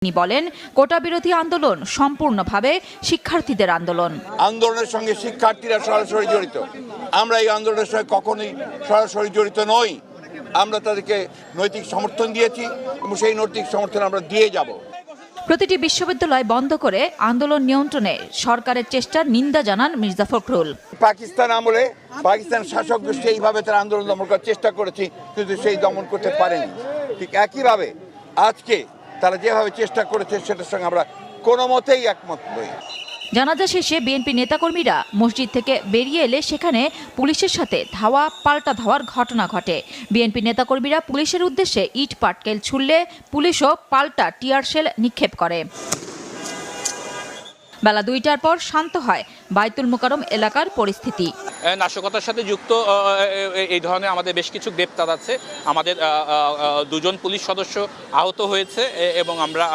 তিনি বলেন, কোটা বিরোধী আন্দোলন সম্পূর্ণভাবে শিক্ষার্থীদের আন্দোলন। আন্দোলনের সঙ্গে শিক্ষার্থীরা সরাসরি জড়িত। আমরা এই আন্দোলনের সঙ্গে কখনোই সরাসরি জড়িত নই। আমরা তাদেরকে নৈতিক সমর্থন দিয়েছি এবং সেই নৈতিক সমর্থন আমরা দিয়ে যাব। প্রতিটি বিশ্ববিদ্যালয় বন্ধ করে আন্দোলন নিয়ন্ত্রণে সরকারের চেষ্টার নিন্দা জানান মির্জা ফখরুল। পাকিস্তান আমলে পাকিস্তান শাসক গোষ্ঠী এইভাবে তারা আন্দোলন দমন করার চেষ্টা করেছে, কিন্তু সেই দমন করতে পারেনি। ঠিক একইভাবে আজকে তারা যেভাবে চেষ্টা করেছে সেটার সঙ্গে আমরা কোনো মতেই একমত নই। জানাজা শেষে বিএনপি নেতাকর্মীরা মসজিদ থেকে বেরিয়ে এলে সেখানে পুলিশের সাথে ধাওয়া পাল্টা ধাওয়ার ঘটনা ঘটে। বিএনপি নেতাকর্মীরা পুলিশের উদ্দেশ্যে ইট পাটকেল ছুড়লে পুলিশও পাল্টা টিয়ার শেল নিক্ষেপ করে। বেলা ২টার পর শান্ত হয় বাইতুল মোকাররম এলাকার পরিস্থিতি। নাশকতার সাথে যুক্ত এই ধরনের আমাদের বেশ কিছু গ্রেপ্তার আছে। আমাদের ২জন পুলিশ সদস্য আহত হয়েছে এবং আমরা